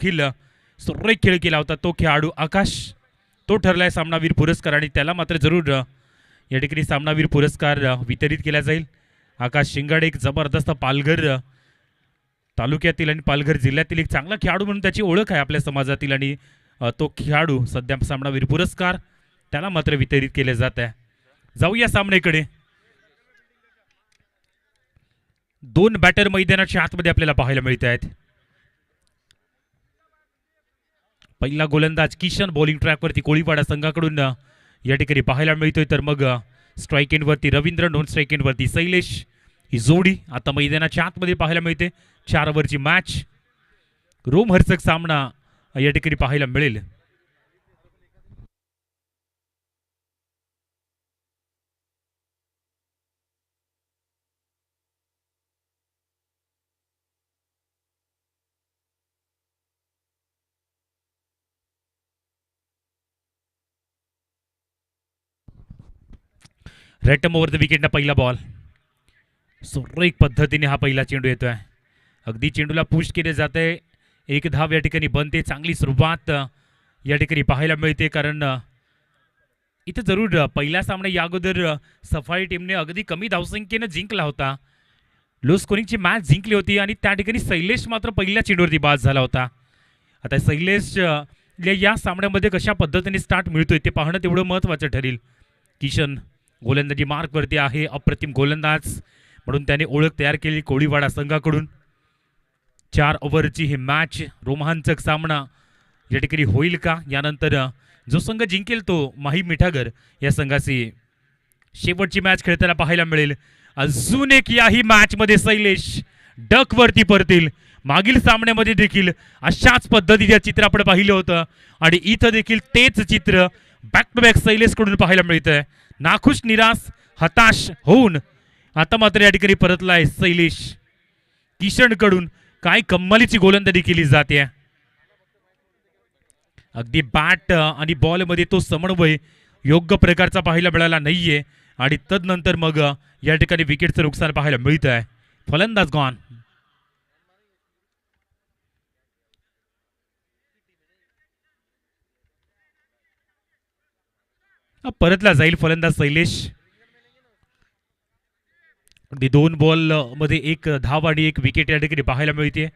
देखील सुरेख खेळ केला होता तो खेळाडू आकाश, तो ठरलाय सामनावीर पुरस्कार आणि त्याला मात्र जरूर या ठिकाणी सामनावीर पुरस्कार वितरित केला जाईल. आकाश शिंगाडे एक जबरदस्त पालघर तालुक्यातील आणि पालघर जिल्ह्यातील एक चांगला खेळाडू म्हणून त्याची ओळख आहे आपल्या समाजातील आणि तो खेळाडू सध्या सामनावीर पुरस्कार त्याला मात्र वितरित केले जात आहे. जाऊया सामन्याकडे. दोन बॅटर मैदानाच्या आतमध्ये आपल्याला पाहायला मिळत आहेत. पहिला गोलंदाज किशन बॉलिंग ट्रॅकवरती कोळीवाडा संघाकडून या ठिकाणी पाहायला मिळतोय, तर मग स्ट्राईक एंडवरती रवींद्र, नॉन स्ट्राईक एंडवरती शैलेश ही जोडी आता मैदानाच्या आतमध्ये पाहायला मिळते. 4 ओव्हरची मॅच, रोमहर्षक सामना या ठिकाणी पाहायला मिळेल. रेटम ओव्हर द विकेटना पहिला बॉल. सुरेख पद्धतीने हा पहिला चेंडू येतोय. अगदी चेंडूला पुश केले जाते. एक धाव या ठिकाणी बनते. चांगली सुरुवात या ठिकाणी पाहायला मिळते, कारण इथं जरूर पहिला सामना या अगोदर सफाई टीमने अगदी कमी धावसंख्येनं जिंकला होता. लो स्कोरिंगची मॅच जिंकली होती आणि त्या ठिकाणी शैलेश मात्र पहिल्या चेंडूवरती बाद झाला होता. आता शैलेश या सामन्यामध्ये कशा पद्धतीने स्टार्ट मिळतोय ते पाहणं तेवढं महत्त्वाचं ठरेल. किशन गोलंदाजी मार्कवरती आहे, अप्रतिम गोलंदाज म्हणून त्याने ओळख तयार केली कोळीवाडा संघाकडून. 4 ओव्हरची ही मॅच, रोमांचक सामना या ठिकाणी होईल का? यानंतर जो संघ जिंकेल तो माही मिठागर या संघाची शेवटची मॅच खेळताना पाहायला मिळेल. अजून एक याही मॅचमध्ये शैलेश डकवरती परतील. मागील सामन्यामध्ये देखील अशाच पद्धतीचे चित्र आपण पाहिलं होतं आणि इथं देखील तेच चित्र बॅक टू बॅक शैलेशकडून पाहायला मिळतंय. नाखुश, निराश, हताश होऊन आता मात्र या ठिकाणी परतलाय शैलेश. किशनकडून काय कम्मालीची गोलंदाजी केली जाते. अगदी बॅट आणि बॉलमध्ये तो समन्वय योग्य प्रकारचा पाहायला मिळाला नाहीये आणि तदनंतर मग या ठिकाणी विकेटचं नुकसान पाहायला मिळत आहे. फलंदाज गॉन. परतला जाईल फलंदाज शैलेश. अगदी 2 बॉल मध्ये 1 धाव आणि 1 विकेट या ठिकाणी पाहायला मिळते.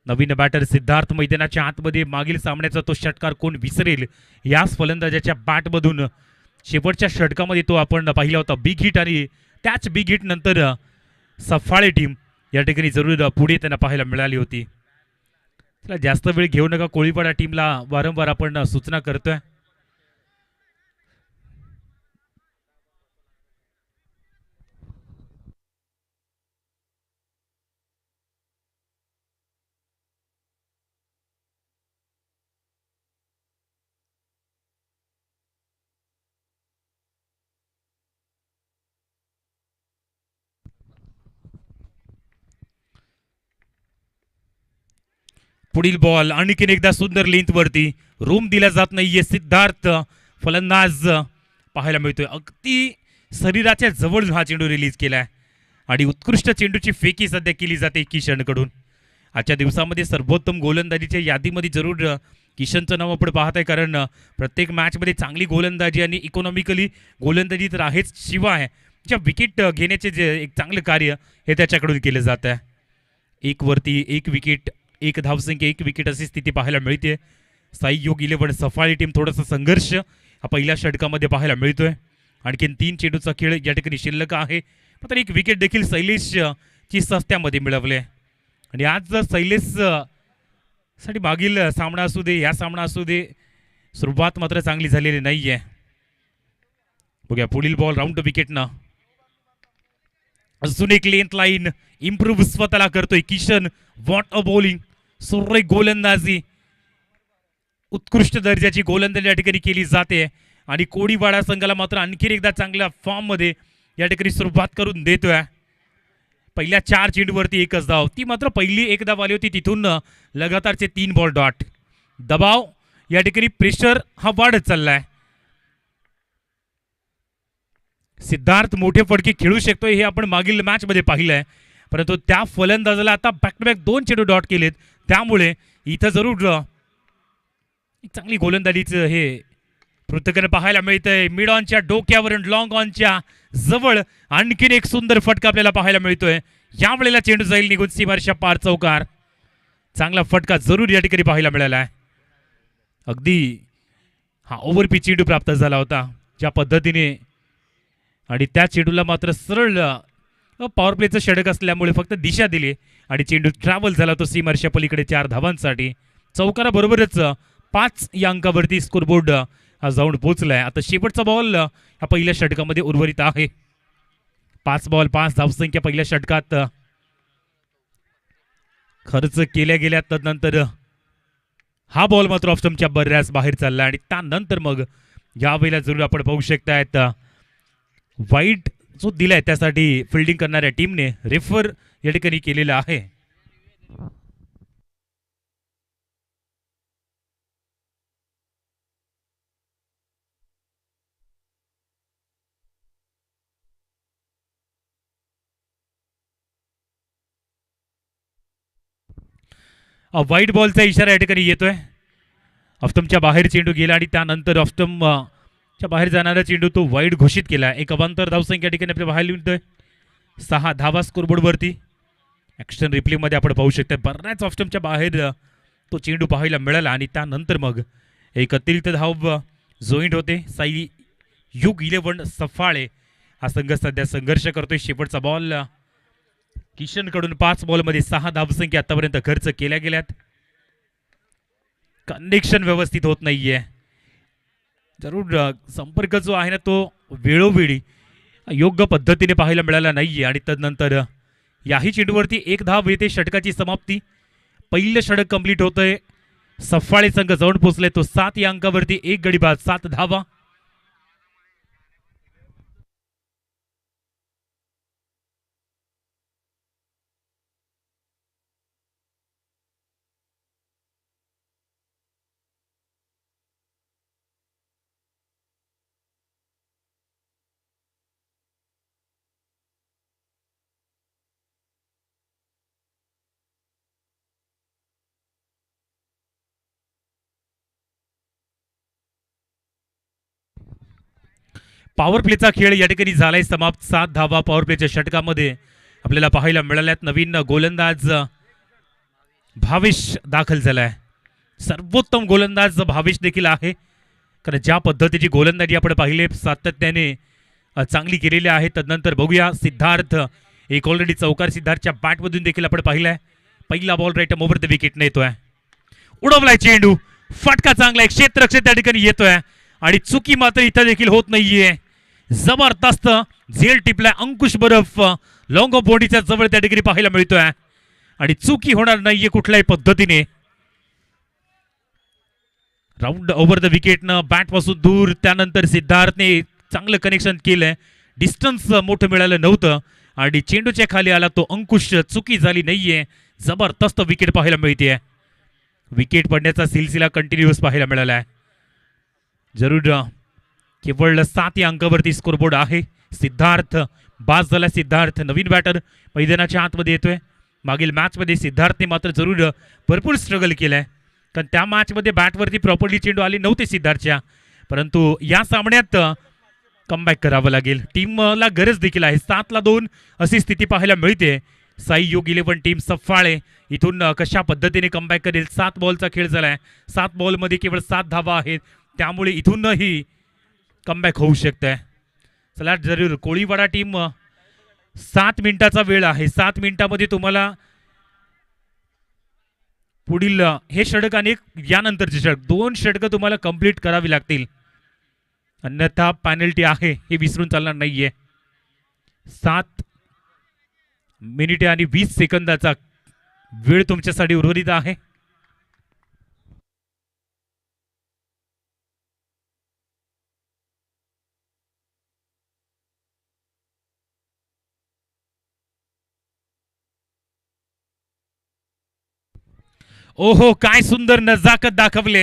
नवीन बॅटर सिद्धार्थ मैदानाच्या आतमध्ये. मागील सामन्याचा तो षटकार कोण विसरेल? याच फलंदाजाच्या बॅटमधून शेवटच्या षटकामध्ये तो आपण पाहिला होता बिग हिट आणि त्याच बिग हिट नंतर सफाळे टीम या ठिकाणी जरूर पुढे त्यांना पाहायला मिळाली होती. त्याला जास्त वेळ घेऊ नका, कोळीवाडा टीमला वारंवार आपण सूचना करतोय. पुढील बॉल आणखीन एकदा सुंदर लेंथ वरती. रूम दिला जात नाहीये. सिद्धार्थ फलंदाज पाहायला मिळतोय. अगदी शरीराच्या जवळ हा चेंडू रिलीज केलाय आणि उत्कृष्ट चेंडूची फेकी सध्या केली जाते किशनकडून. आजच्या दिवसामध्ये सर्वोत्तम गोलंदाजीच्या यादीमध्ये जरूर किशनचं नाव आपण पाहत आहे, कारण प्रत्येक मॅचमध्ये चांगली गोलंदाजी आणि इकॉनॉमिकली गोलंदाजी तर आहेच, शिवाय ज्या विकेट घेण्याचे जे एक चांगलं कार्य हे त्याच्याकडून केलं जात आहे. 1 वरती 1 विकेट, 1 धावसंख्या 1 विकेट अशी स्थिती पाहायला मिळते. साई योग 11 सफाळी टीम थोडासा संघर्ष हा पहिल्या षटकामध्ये पाहायला मिळतोय. आणखीन 3 चेंडूचा खेळ या ठिकाणी शिल्लक आहे, मात्र 1 विकेट देखील शैलेशची सस्त्यामध्ये मिळवले. आणि आज जर शैलेश साठी मागील सामना असू दे, या सामना असू दे, सुरुवात मात्र चांगली झालेली नाहीये. बघूया पुढील बॉल राऊंड विकेटनं. अजून एक लेंथ लाईन इम्प्रूव्ह स्वतःला करतोय किशन. व्हॉट अ बॉलिंग, सुरेख गोलंदाजी, उत्कृष्ट दर्जाची गोलंदाजी या ठिकाणी केली जाते आणि कोळीवाडा संघाला मात्र आणखी एकदा चांगल्या फॉर्म मध्ये या ठिकाणी सुरुवात करून देतोय. पहिल्या 4 चेंडूवरती 1च धाव, ती मात्र पहिली 1 धाव आली होती, तिथून लगातारचे 3 बॉल डॉट. दबाव या ठिकाणी, प्रेशर हा वाढत चाललाय. सिद्धार्थ मोठे फटके खेळू शकतोय हे आपण मागील मॅच मध्ये पाहिलंय, परंतु त्या फलंदाजाला आता बॅक टू बॅक 2 चेंडू डॉट केलेत, त्यामुळे इथं जरूर एक चांगली गोलंदाजीचं हे पृथ्वीकडे पाहायला मिळतंय. मिड ऑनच्या डोक्यावरून लॉंग ऑनच्या जवळ आणखीन एक सुंदर फटका आपल्याला पाहायला मिळतोय. यावेळेला चेंडू जाईल निघून सीमारेषा पार चौकार. चांगला फटका जरूर या ठिकाणी पाहायला मिळाला आहे. अगदी हा ओव्हर पिच चेंडू प्राप्त झाला होता ज्या पद्धतीने, आणि त्या चेंडूला मात्र सरळ पॉवर प्लेचं षटक असल्यामुळे फक्त दिशा दिली आणि चेंडू ट्रॅव्हल झाला तो सीमारेषा पलीकडे 4 धावांसाठी. चौकाराबरोबरच 5 या अंकावरती स्कोरबोर्ड हा जाऊन पोहोचलाय. आता शेवटचा बॉल हा पहिल्या षटकामध्ये उर्वरित आहे. 5 बॉल 5 धावसंख्या पहिल्या षटकात खर्च केल्या गेल्या. तदनंतर हा बॉल मात्र ऑफ स्टंपच्या बऱ्याच बाहेर चालला आणि त्यानंतर मग यावेळेला जरूर आपण पाहू शकतायत वाईट जो दिलाय त्यासाठी फिल्डिंग करणाऱ्या टीमने रेफर या ठिकाणी केलेला आहे. व्हाईट बॉलचा इशारा या ठिकाणी येतोय. ऑफस्टंपच्या बाहेर चेंडू गेला आणि त्यानंतर ऑफस्टंपच्या बाहेर जाणारा चेंडू तो वाईट घोषित केला. एक अवांतर धावसंख्या ठिकाणी आपल्या बाहेर लिहितोय. 6 धावा स्कोरबोर्डवरती. ॲक्शन रिप्लेमध्ये आपण पाहू शकता बऱ्याच ऑफस्टंपच्या बाहेर तो चेंडू पाहायला मिळाला आणि त्यानंतर मग एक अतिरिक्त धाव जॉईंट होते. साई युग 11 सफाळे हा संघ सध्या संघर्ष करतोय. शेवटचा बॉल किशनकडून 5 बॉलमध्ये 6 धावसंख्या आतापर्यंत खर्च केल्या गेल्यात. कनेक्शन व्यवस्थित होत नाहीये. जरूर संपर्क जो आहे ना तो वेळोवेळी योग्य पद्धतीने पाहायला मिळाला नाहीये आणि तदनंतर याही चेंडूवरती 1 धाव येते. षटकाची समाप्ती. पहिलं षटक कंप्लीट होतंय. सफाळे संघ जाऊन पोहोचले तो 7 या अंकावरती. 1 गडी बाद 7 धावा. पॉवर प्लेचा खेळ या ठिकाणी झालाय समाप्त. 7 धावा पॉवर प्लेच्या षटकामध्ये आपल्याला पाहायला मिळाल्यात. नवीन गोलंदाज भावेश दाखल झालाय. सर्वोत्तम गोलंदाज भावेश देखील आहे, कारण ज्या पद्धतीची गोलंदाजी आपण पाहिले सातत्याने चांगली केलेली आहे. तदनंतर बघूया सिद्धार्थ, एक ऑलरेडी चौकार सिद्धार्थच्या बॅटमधून देखील आपण पाहिलाय. पहिला ball right over the wicket येतोय. उडवलाय चेंडू. फटका चांगला आहे. क्षेत्ररक्षक त्या ठिकाणी येतोय आणि चुकी मात्र इथं देखील होत नाहीये. जबरदस्त झेल टिपलाय. अंकुश बर्फ लॉंग ऑफ बॉडीच्या जवळ त्या ठिकाणी पाहायला मिळतोय आणि चुकी होणार नाहीये कुठल्याही पद्धतीने. राऊंड ओव्हर द विकेटनं बॅट पासून दूर. त्यानंतर सिद्धार्थने चांगलं कनेक्शन केलंय. डिस्टन्स मोठं मिळालं नव्हतं आणि चेंडूच्या खाली आला तो अंकुश. चुकी झाली नाहीये. जबरदस्त विकेट पाहायला मिळते. विकेट पडण्याचा सिलसिला कंटिन्युअस पाहायला मिळाला आहे. जरूर केवळ 7 या अंकावरती स्कोरबोर्ड आहे. सिद्धार्थ बास झाला. सिद्धार्थ नवीन बॅटर मैदानाच्या आतमध्ये येतोय. मागील मॅचमध्ये सिद्धार्थने मात्र जरूर भरपूर स्ट्रगल केलाय, कारण त्या मॅचमध्ये बॅटवरती प्रॉपरली चेंडू आले नव्हते सिद्धार्थच्या, परंतु या सामन्यात कमबॅक करावं लागेल. टीमला गरज देखील आहे. 7-2 अशी स्थिती पाहायला मिळते. साई युग 11 टीम सफाळे इथून कशा पद्धतीने कमबॅक करेल. 7 बॉलचा खेळ झालाय. 7 बॉलमध्ये केवळ 7 धावा आहेत, त्यामुळे इथूनही कमबॅक होऊ शकतंय. चला जरूर कोळीवाडा टीम 7 मिनिटाचा वेळ आहे. 7 मिनिटामध्ये तुम्हाला पुढील हे षटक आणि यानंतरचे षटक 2 षटकं तुम्हाला कंप्लीट करावी लागतील, अन्यथा पेनल्टी आहे हे विसरून चालणार नाहीये. 7 मिनिटे आणि 20 सेकंदाचा वेळ तुमच्यासाठी उर्वरित आहे. ओहो, काय सुंदर नजाकत दाखवले.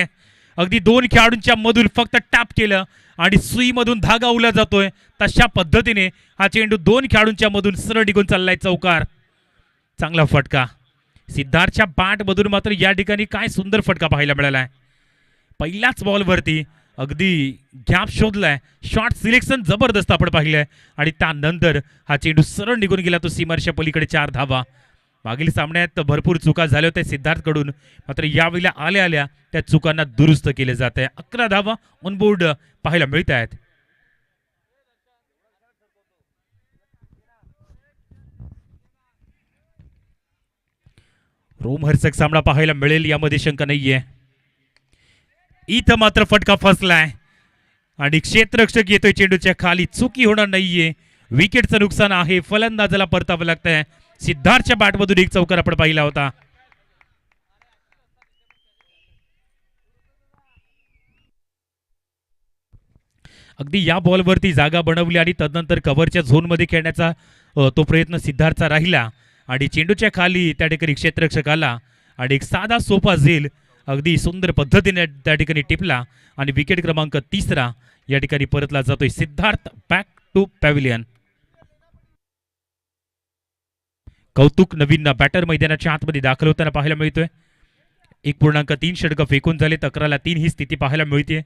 अगदी 2 खेळाडूंच्या मधून फक्त टॅप केलं आणि सुईमधून धागा उला जातोय. तशा पद्धतीने हा चेंडू 2 खेळाडूंच्या मधून सरळ निघून चाललाय चौकार. चांगला फटका. सिद्धार्थच्या बॅटमधून मात्र या ठिकाणी काय सुंदर फटका पाहायला मिळाला आहे. पहिल्याच बॉलवरती अगदी गॅप शोधलाय, शॉट सिलेक्शन जबरदस्त आपण पाहिलंय आणि त्यानंतर हा चेंडू सरळ निघून गेला तो सीमारेषा पलीकडे. 4 धावा. मागील सामन्यात भरपूर चुका झाल्या होत्या सिद्धार्थकडून, मात्र यावेळेला आल्या आल्या त्या चुकांना दुरुस्त केले जात आहे. 11 धावा ऑनबोर्ड पाहायला मिळत आहेत. रोमहर्षक सामना पाहायला मिळेल यामध्ये शंका नाहीये. इथं मात्र फटका फसलाय आणि क्षेत्ररक्षक येतोय चेंडूच्या खाली. चुकी होणार नाहीये, विकेटचं नुकसान आहे, फलंदाजाला परतावं लागतंय. सिद्धार्थच्या बॅटमधून एक चौकार आपण पाहिला होता. अगदी या बॉलवरती जागा बनवली आणि तदनंतर कव्हरच्या झोनमध्ये खेळण्याचा तो प्रयत्न सिद्धार्थचा राहिला आणि चेंडूच्या खाली त्या ठिकाणी क्षेत्ररक्षक आला आणि एक साधा सोपा झेल अगदी सुंदर पद्धतीने त्या ठिकाणी टिपला आणि विकेट क्रमांक 3 या ठिकाणी परतला जातोय. Siddharth back to pavilion. कौतुक नवीन बॅटर मैदानाच्या आतमध्ये दाखल होताना पाहायला मिळतोय. 1.3 षटकं फेकून झाले, 11ला 3 ही स्थिती पाहायला मिळते.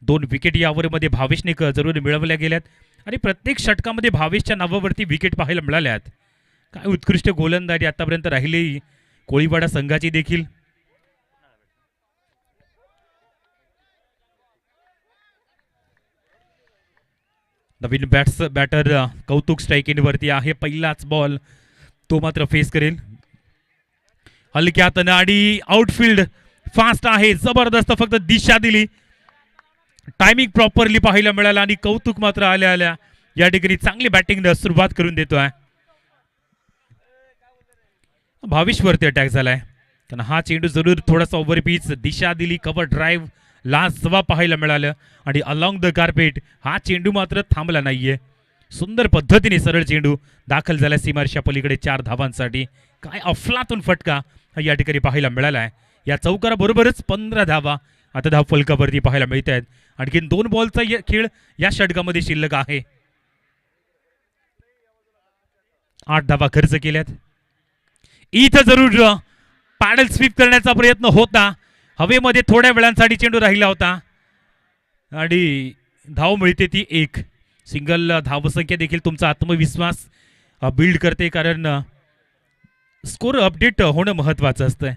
2 विकेट या ओव्हरमध्ये भावेशने जरूर मिळवल्या गेल्यात आणि प्रत्येक षटकामध्ये भावेशच्या नावावरती विकेट पाहायला मिळाल्यात. काय उत्कृष्ट गोलंदाजी आतापर्यंत राहिली कोळीवाडा संघाची देखील. नवीन बॅटर कौतुक स्ट्राईक एंडवरती आहे. पहिलाच बॉल तो मात्र फेस करेल. हलक्यात आणि आउटफील्ड फास्ट आहे, जबरदस्त फक्त दिशा दिली, टायमिंग प्रॉपरली पाहायला मिळाला आणि कौतुक मात्र आल्या आल्या या ठिकाणी चांगली बॅटिंग सुरुवात करून देतोय. भावेशवरती अटॅक झालाय कारण हा चेंडू जरूर थोडासा ओव्हर पिच, दिशा दिली, कव्हर ड्राईव्ह लाजवाब पाहायला मिळालं आणि अलॉंग द कार्पेट हा चेंडू मात्र थांबला नाहीये. सुंदर पद्धतीने सरळ चेंडू दाखल झाला सीमारेषा पलीकडे 4 धावांसाठी. काय अफलातून फटका या ठिकाणी पाहायला मिळाला आहे. या चौकाराबरोबरच 15 धावा आता धाव फलकावरती पाहायला मिळत आहेत. आणखीन 2 बॉलचा खेळ या षटकामध्ये शिल्लक आहे. 8 धावा खर्च केल्यात. इथं जरूर पॅडल स्वीप करण्याचा प्रयत्न होता, हवेमध्ये थोड्या वेळांसाठी चेंडू राहिला होता आणि धाव मिळते ती 1. सिंगल धावसंख्या देखील तुमचा आत्मविश्वास बिल्ड करते कारण स्कोर अपडेट होणं महत्त्वाचं असतं.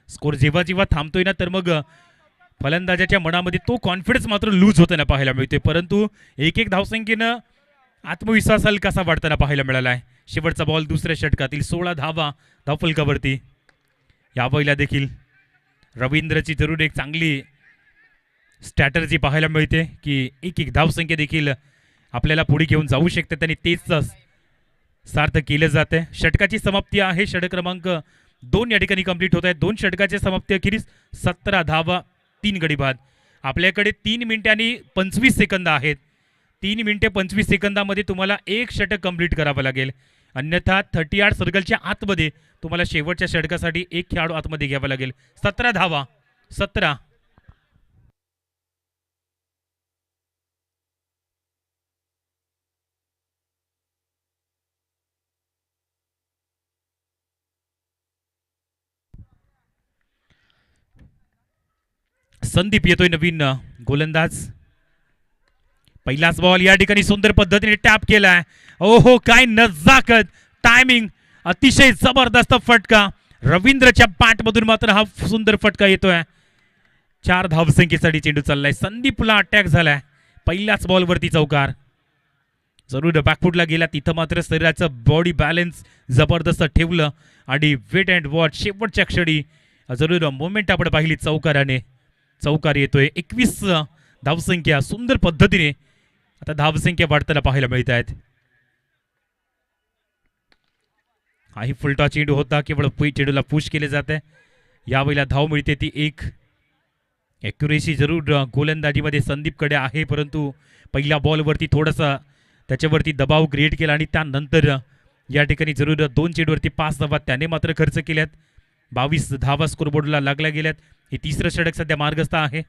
स्कोर जेव्हा जेव्हा थांबतोय ना तर मग फलंदाजाच्या मनामध्ये तो कॉन्फिडन्स मात्र लूज होताना पाहायला मिळतोय, परंतु एक धावसंख्येनं आत्मविश्वास हलकासा वाढताना पाहायला मिळाला आहे. शेवटचा बॉल दुसऱ्या षटकातील 16 धावा धावफलकावरती. यावेळेला देखील रवींद्रची जरूर एक चांगली स्ट्रॅटर्जी पाहायला मिळते की एक धावसंख्या देखील आपल्याला पुढे घेऊन जाऊ शकते, त्यांनी तेच सार्थ केलं जाते. षटकाची समाप्ती आहे. षटक क्रमांक 2 या ठिकाणी कंप्लीट होत आहे. 2 षटकाच्या समाप्ती अखेरीस 17 धावा 3 गडी बाद. आपल्याकडे 3 मिनिटे आणि 25 सेकंद आहेत. 3 मिनिटे 25 सेकंदामध्ये तुम्हाला 1 षटक कंप्लीट करावं लागेल, अन्यथा 38 सर्कलच्या आतमध्ये तुम्हाला शेवटच्या षटकासाठी 1 खेळाडू आतमध्ये घ्यावा लागेल. 17 धावा. 17. संदीप येतोय नवीन गोलंदाज. पहिलाच बॉल या ठिकाणी सुंदर पद्धतीने टॅप केलाय. ओहो काय नजाकत, टायमिंग, अतिशय जबरदस्त फटका. रवींद्रच्या बॅटमधून मात्र हा सुंदर फटका येतोय. 4 धावसंख्येसाठी चेंडू चाललाय. संदीपला अटॅक झालाय. पहिल्याच बॉलवरती चौकार. जरूर बॅकफुटला गेला, तिथं मात्र शरीराचं बॉडी बॅलन्स जबरदस्त ठेवलं आणि वेट अँड वॉच शेवटच्या क्षणी जरूर मोमेंट आपण पाहिली चौकाराने. चौकार येतोय. 21 धावसंख्या. सुंदर पद्धतीने आता धावसंख्या वाढताना पाहायला मिळत आहेत. हाही फुलटा चेंडू होता, केवळ चेंडूला पुश केले जाते. यावेळेला धाव मिळते ती 1. ॲक्युरेसी जरूर गोलंदाजीमध्ये संदीपकडे आहे, परंतु पहिल्या बॉलवरती थोडासा त्याच्यावरती दबाव क्रिएट केला आणि त्यानंतर या ठिकाणी जरूर 2 चेंडूवरती 5 धावा त्याने मात्र खर्च केल्यात. 22 धावा स्कोरबोर्डला लागल्या गेल्यात. हे 3रं षटक सध्या मार्गस्थ आहे.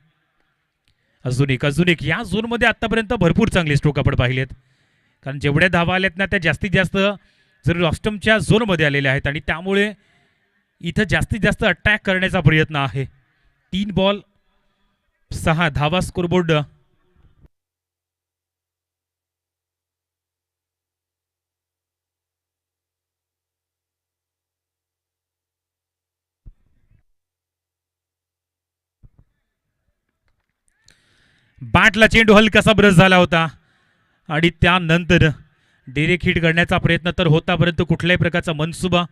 अजून एक या झोनमध्ये आतापर्यंत भरपूर चांगले स्ट्रोक आपण पाहिलेत, कारण जेवढ्या धावा आल्यात ना त्या जास्तीत जास्त जरूर ऑस्टमच्या झोनमध्ये आलेल्या आहेत आणि त्यामुळे इथं जास्तीत जास्त अटॅक करण्याचा प्रयत्न आहे. 3 बॉल 6 धावा स्कोरबोर्ड. बॅटला चेंडू हलकासा ब्रश झाला होता आणि त्यानंतर डिरेक्ट हिट करण्याचा प्रयत्न तर होता, परंतु कुठल्याही प्रकारचा मनसुबा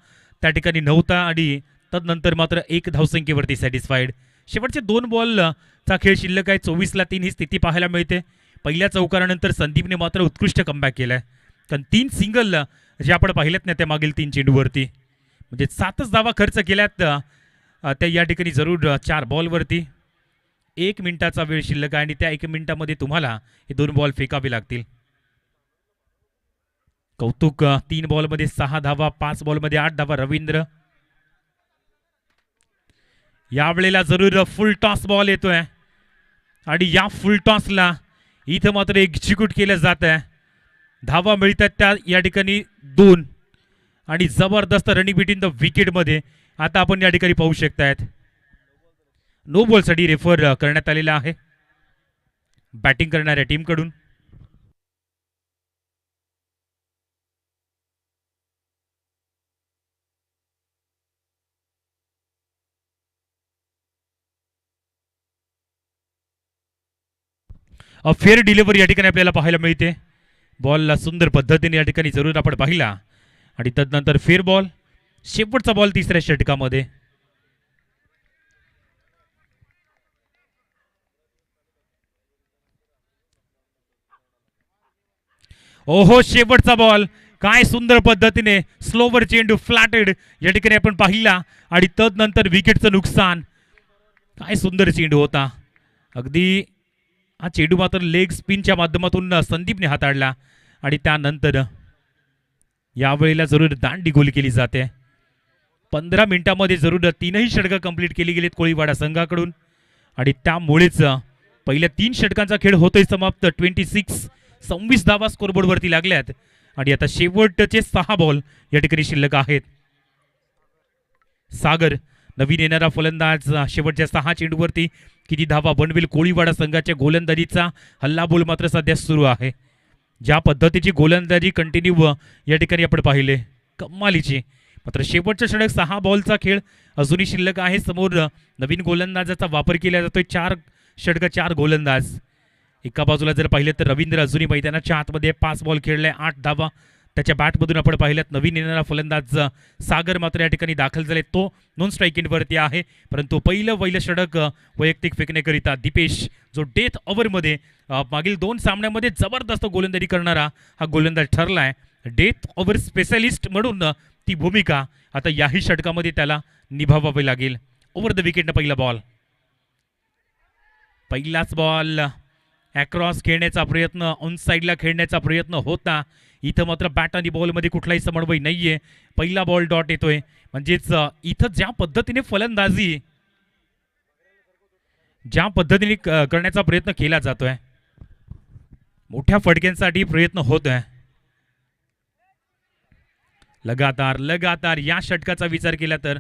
त्या ठिकाणी नव्हता आणि तदनंतर मात्र 1 धावसंख्येवरती सॅटिस्फाईड. शेवटचे 2 बॉलचा खेळ शिल्लक आहे. 24-3 ही स्थिती पाहायला मिळते. पहिल्या चौकारानंतर संदीपने मात्र उत्कृष्ट कमबॅक केलाय, कारण 3 सिंगल जे आपण पाहिलेत ना त्या मागील 3 चेंडूवरती, म्हणजे 7च धावा खर्च केल्यात त्या या ठिकाणी जरूर 4 बॉलवरती. 1 मिनिटाचा वेळ शिल्लक आहे आणि त्या 1 मिनिटामध्ये तुम्हाला हे 2 बॉल फेकावे लागतील. कौतुक. 3 बॉलमध्ये 6 धावा, 5 बॉलमध्ये 8 धावा रवींद्र. यावेळेला जरूर फुल टॉस बॉल येतोय आणि या फुल टॉसला इथं मात्र एक्झिक्यूट केलं जात आहे. धावा मिळतात त्या या ठिकाणी 2 आणि जबरदस्त रनिंग बिटवीन द विकेटमध्ये आता आपण या ठिकाणी पाहू शकतायत. नो बॉलसाठी रेफर करण्यात आलेला आहे बॅटिंग करणाऱ्या टीमकडून. फेअर डिलिव्हरी या ठिकाणी आपल्याला पाहायला मिळते. बॉलला सुंदर पद्धतीने या ठिकाणी जरूर आपण पाहिला आणि तदनंतर फेअर बॉल. शेवटचा बॉल 3ऱ्या षटकामध्ये. ओहो, शेवटचा बॉल. काय सुंदर पद्धतीने स्लोवर चेंडू फ्लॅटेड या ठिकाणी आपण पाहिला आणि तदनंतर विकेटचं नुकसान. काय सुंदर चेंडू होता. अगदी हा चेंडू मात्र लेग स्पिनच्या माध्यमातून संदीपने हाताळला आणि त्यानंतर यावेळेला जरूर दांडी गोल केली जाते. 15 मिनिटांमध्ये जरूर 3ही षटकं कंप्लीट केली गेलीत कोळीवाडा संघाकडून आणि त्यामुळेच पहिल्या 3 षटकांचा खेळ होतोय समाप्त. 26 धावा स्कोरबोर्डवरती लागल्यात आणि आता शेवटचे 6 बॉल या ठिकाणी शिल्लक आहेत. सागर नवीन येणारा फलंदाज शेवटच्या 6 चेंडूवरती किती धावा बनवेल. कोळीवाडा संघाच्या गोलंदाजीचा हल्लाबोल मात्र सध्या सुरू आहे. ज्या पद्धतीची गोलंदाजी कंटिन्यू या ठिकाणी आपण पाहिले, कमालीची. मात्र शेवटच्या षटक 6 बॉलचा खेळ अजूनही शिल्लक आहे. समोर नवीन गोलंदाजाचा वापर केला जातोय. 4 षटकं 4 गोलंदाज. एका बाजूला जर पाहिलं तर रवींद्र अजूनही मैदानाच्या आतमध्ये 5 बॉल खेळले, 8 धावा त्याच्या बॅटमधून आपण पाहिल्यात. नवीन येणारा फलंदाज सागर मात्र या ठिकाणी दाखल झाले. तो नॉन स्ट्राईक एंडवरती आहे, परंतु पहिलं षटक वैयक्तिक फेकण्याकरिता दीपेश, जो डेथ ओव्हरमध्ये मागील 2 सामन्यांमध्ये जबरदस्त गोलंदाजी करणारा हा गोलंदाज ठरलाय. डेथ ओव्हर स्पेशलिस्ट म्हणून ती भूमिका आता याही षटकामध्ये त्याला निभावावी लागेल. ओव्हर द विकेटनं पहिला बॉल. पहिलाच बॉल अक्रॉस खेळण्याचा प्रयत्न, ऑन साईडला खेळण्याचा प्रयत्न होता. इथं मात्र बॅट आणि बॉलमध्ये कुठलाही समन्वय नाहीये. पहिला बॉल डॉट येतोय, म्हणजेच इथं ज्या पद्धतीने फलंदाजी करण्याचा प्रयत्न केला जातोय, मोठ्या फटक्यांसाठी प्रयत्न होतोय. लगातार या षटकाचा विचार केला तर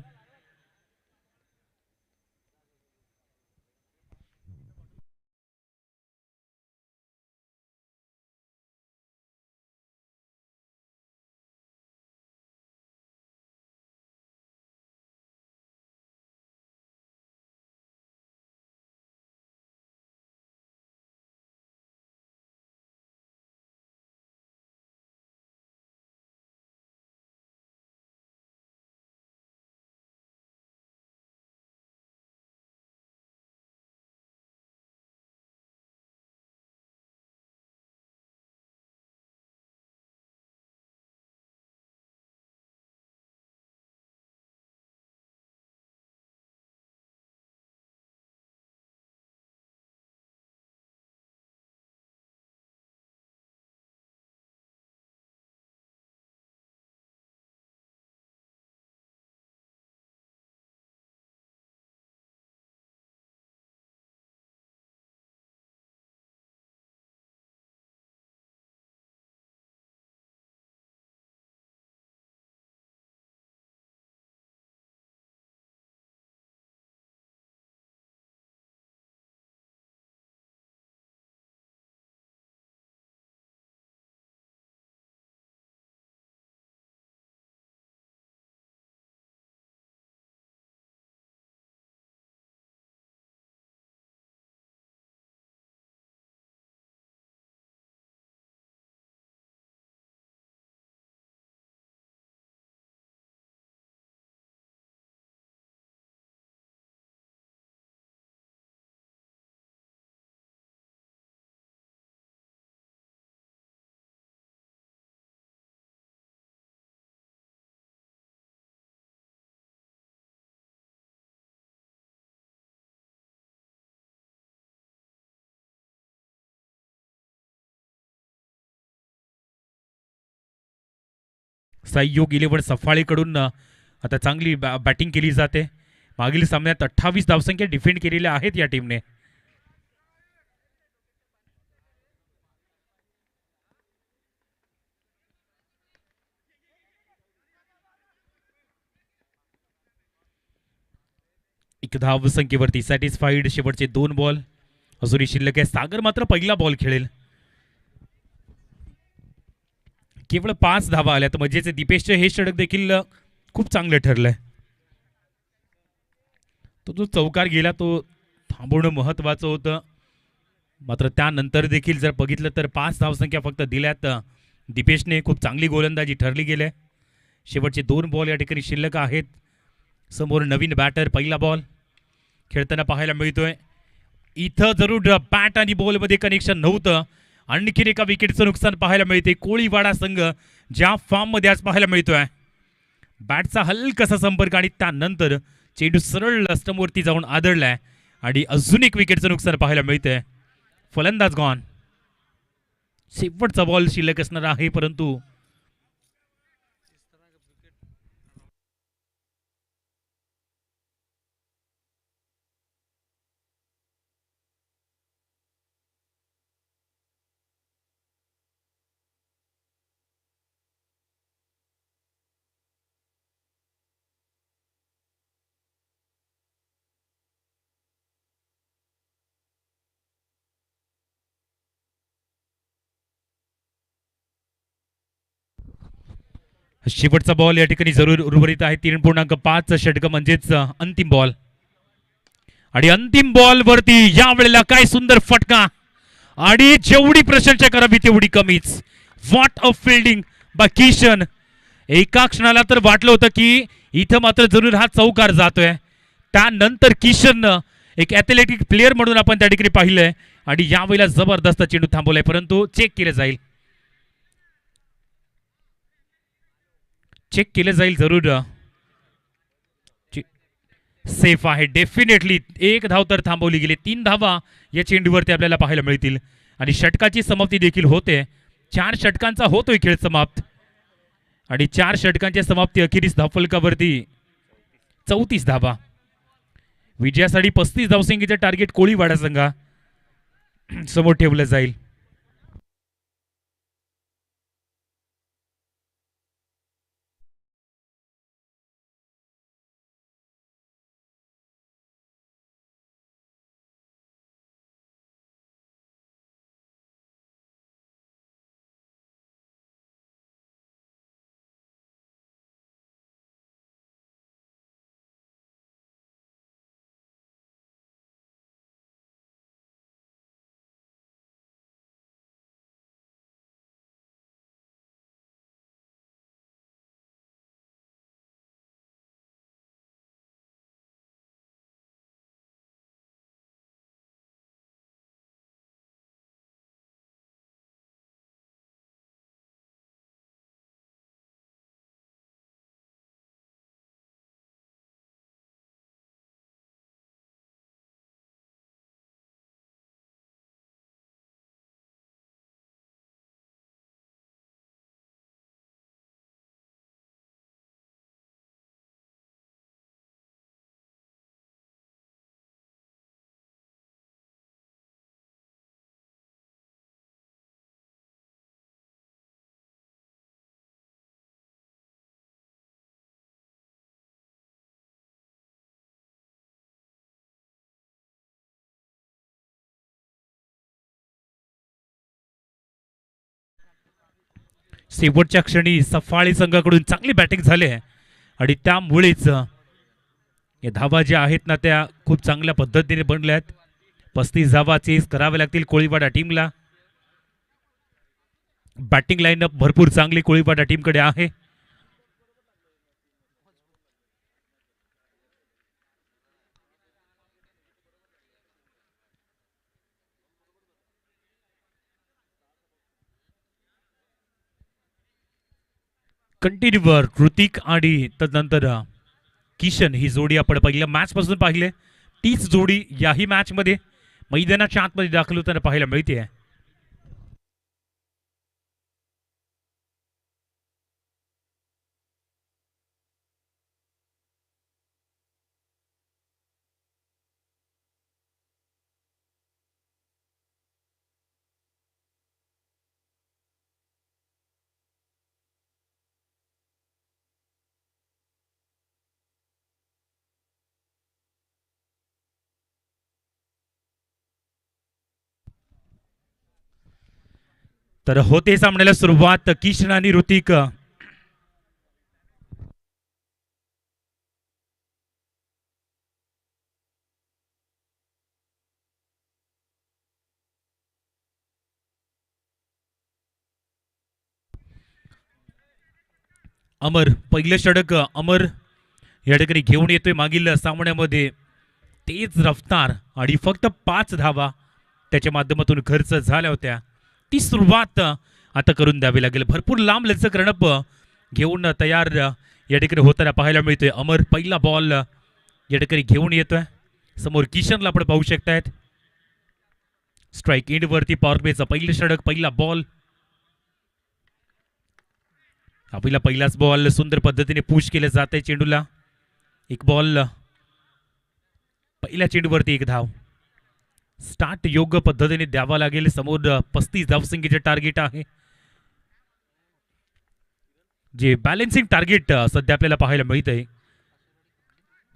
सहयोग 11 सफाळीकडून आता चांगली बॅटिंग केली जाते. मागील सामन्यात 28 धावसंख्या डिफेंड केलेल्या आहेत या टीमने. एक धावसंख्येवरती सॅटिस्फाईड. शेवटचे 2 बॉल अजूनही शिल्लक आहे. सागर मात्र पहिला बॉल खेळेल. केवळ 5 धावा आल्या तर म्हणजेच दीपेशचे हे षटक देखील खूप चांगलं ठरलंय. तो जो चौकार गेला तो थांबवणं महत्वाचं होतं. मात्र त्यानंतर देखील जर बघितलं तर 5 धावसंख्या फक्त दिल्यात दीपेशने. खूप चांगली गोलंदाजी ठरली गेली. शेवटचे 2 बॉल या ठिकाणी शिल्लक आहेत. समोर नवीन बॅटर. पहिला बॉल खेळताना पाहायला मिळतोय. इथं जरूर बॅट आणि बॉलमध्ये कनेक्शन नव्हतं. आणखीन एका विकेटचं नुकसान पाहायला मिळते. कोळीवाडा संघ ज्या फॉर्ममध्ये आज पाहायला मिळतोय. बॅटचा हलकासा संपर्क आणि त्यानंतर चेंडू सरळ स्टंपवरती जाऊन आदळलाय आणि अजून एक विकेटचं नुकसान पाहायला मिळतंय. फलंदाज गॉन. शेवटचा बॉल शिल्लक असणार आहे परंतु शेवटचा बॉल या ठिकाणी जरूर उर्वरित आहे. 3.5 षटक म्हणजेच अंतिम बॉल. आणि अंतिम बॉल वरती या वेळेला काय सुंदर फटका आणि जेवढी प्रशंसा करावी तेवढी कमीच. What a fielding by Kishan. एका क्षणाला तर वाटलं होतं की इथं मात्र जरूर हा चौकार जातोय. त्यानंतर किशननं एक ॲथलेटिक प्लेअर म्हणून आपण त्या ठिकाणी पाहिलंय आणि यावेळेला जबरदस्त चेंडू थांबवलाय परंतु चेक केलं जाईल. चेक केलं जाईल जरूर. सेफ आहे डेफिनेटली. 1 धाव तर थांबवली गेली. 3 धावा या चेंडूवरती आपल्याला पाहायला मिळतील आणि षटकाची समाप्ती देखील होते. 4 षटकांचा होतोय खेळ समाप्त आणि 4 षटकांच्या समाप्ती अखेरीस धावफलकावरती 34 धावा. विजयासाठी 35 धावसंख्येचं टार्गेट कोळीवाडा संघा समोर ठेवलं जाईल. शेवटच्या क्षणी सफाळी संघाकडून चांगली बॅटिंग झाली आहे आणि त्यामुळेच या धावा ज्या आहेत ना त्या खूप चांगल्या पद्धतीने बनल्यात. 35 धावा चेस कराव्या लागतील कोळीवाडा टीमला. बॅटिंग लाईनअप भरपूर चांगली कोळीवाडा टीमकडे आहे. कंटिन्यूवर ऋतिक आणि तदनंतर किशन ही जोडी आपण पहिल्या मॅच पासून पाहिले. तीच जोडी याही मॅच मध्ये मैदानाच्या आतमध्ये दाखल होताना पाहायला मिळते. तर होते सामन्याला सुरुवात. किशन आणि ऋतिक अमर पहिलं षटक अमर या ठिकाणी घेऊन येतोय. मागील सामन्यामध्ये तेज रफ्तार आणि फक्त 5 धावा त्याच्या माध्यमातून खर्च झाल्या होत्या. ती सुरुवात आता करून द्यावी लागेल. भरपूर लांब लचक रणप घेऊन तयार या ठिकाणी होताना पाहायला मिळतोय. अमर पहिला बॉल या ठिकाणी घेऊन येतोय. समोर किशनला आपण पाहू शकतायत. स्ट्राईक एंड वरती पॉवर प्लेचं पहिलं षटक, पहिला बॉल. आपला पहिलाच बॉल सुंदर पद्धतीने पुश केलं जात आहे चेंडूला. एक बॉल, पहिल्या चेंडूवरती एक धाव. स्टार्ट योग्य पद्धतीने द्यावा लागेल. समोर 35 धावसंख्येचे टार्गेट आहे, जे बॅलन्सिंग टार्गेट सध्या आपल्याला पाहायला मिळत आहे.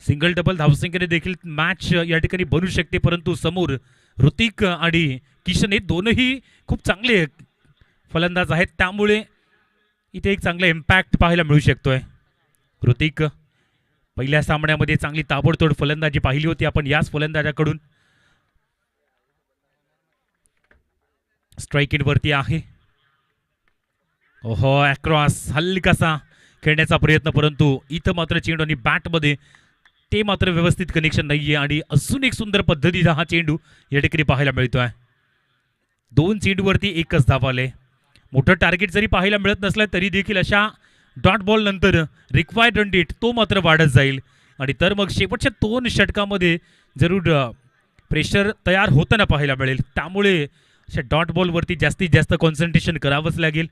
सिंगल डबल धावसंख्येने देखील मॅच या ठिकाणी बनू शकते, परंतु समोर ऋतिक आणि किशन हे दोनही खूप चांगले फलंदाज आहेत, त्यामुळे इथे एक चांगला इम्पॅक्ट पाहायला मिळू शकतोय. ऋतिक पहिल्या सामन्यामध्ये चांगली ताबडतोड फलंदाजी पाहिली होती आपण याच फलंदाजाकडून. स्ट्राईक इन वरती आहे. ओहो, अक्रॉस हलकासा खेळण्याचा प्रयत्न, परंतु इथं मात्र चेंडू आणि बॅटमध्ये ते मात्र व्यवस्थित कनेक्शन नाहीये. आणि अजून एक सुंदर पद्धतीचा हा चेंडू या ठिकाणी पाहायला मिळतोय. 2 चेंडूवरती एकच धाव आले. मोठं टार्गेट जरी पाहायला मिळत नसलं तरी देखील अशा डॉट बॉल नंतर रिक्वायर्ड रन रेट तो मात्र वाढत जाईल. आणि तर मग शेवटच्या 2 षटकामध्ये जरूर प्रेशर तयार होताना पाहायला मिळेल, त्यामुळे अशा डॉट बॉलवरती जास्तीत जास्त कॉन्सन्ट्रेशन करावंच लागेल.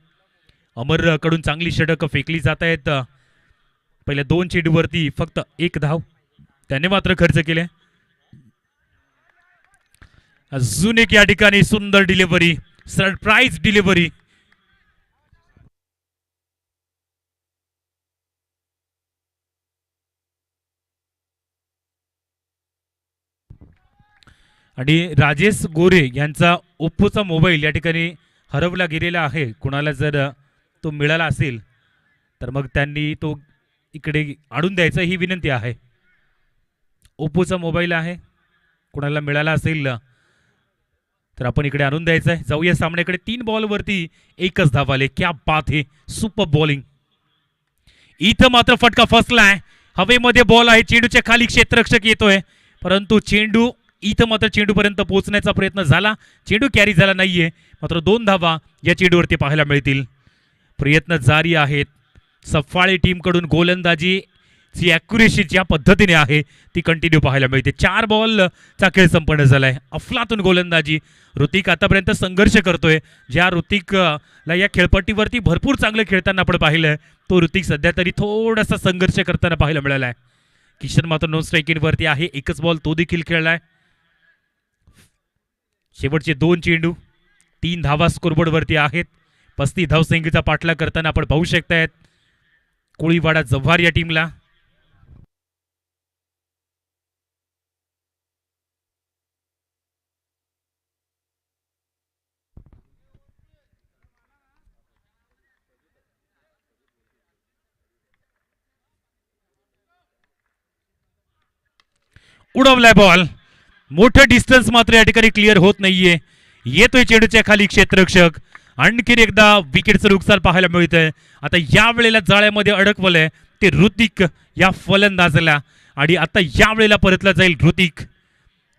अमर कडून चांगली षटकं फेकली जात आहेत. पहिल्या 2 चेंडूवरती फक्त एक धाव त्याने मात्र खर्च केले. अजून एक या ठिकाणी सुंदर डिलिव्हरी, सरप्राईज डिलिव्हरी. आणि राजेश गोरे यांचा ओप्पोचा मोबाईल या ठिकाणी हरवला गेलेला आहे. कुणाला जर तो मिळाला असेल तर मग त्यांनी तो इकडे आणून द्यायचा ही विनंती आहे. ओप्पोचा मोबाईल आहे, कुणाला मिळाला असेल तर आपण इकडे आणून द्यायचा आहे. जाऊया सामन्याकडे. 3 बॉलवरती एकच धाव आले. क्या बात है, सुपर बॉलिंग. इथं मात्र फटका फसलाय. हवेमध्ये बॉल आहे, चेंडूच्या खाली क्षेत्ररक्षक येतोय, परंतु चेंडू इथं मात्र चेंडूपर्यंत पोहोचण्याचा प्रयत्न झाला, चेंडू कॅरी झाला नाहीये. मात्र 2 धावा या चेंडूवरती पाहायला मिळतील. प्रयत्न जारी आहेत. सफाळे टीमकडून गोलंदाजी जी ॲक्युरेसी ज्या पद्धतीने आहे ती कंटिन्यू पाहायला मिळते. 4 बॉलचा खेळ संपन्न झालाय. अफलातून गोलंदाजी. ऋतिक आतापर्यंत संघर्ष करतोय. ज्या ऋतिकला या खेळपट्टीवरती भरपूर चांगलं खेळताना आपण पाहिलंय, तो ऋतिक सध्या तरी थोडासा संघर्ष करताना पाहायला मिळालाय. किशन मात्र नो स्ट्राईक इनवरती आहे. एकच बॉल तो देखील खेळलाय. शेवटचे 2 चेंडू, 3 धावा स्कोरबोर्डवरती आहेत. 35 धावसंख्येचा पाठलाग करताना आपण पाहू शकतायत कोळीवाडा जव्हार या टीमला. उडवलाय बॉल. मोठं डिस्टन्स मात्र या ठिकाणी क्लिअर होत नाहीये. येतोय चेंडूच्या खाली क्षेत्ररक्षक. आणखीन एकदा विकेटचं नुकसान पाहायला मिळतंय. आता या वेळेला जाळ्यामध्ये अडकवलंय ते ऋतिक या फलंदाजाला, आणि आता या वेळेला परतला जाईल ऋतिक.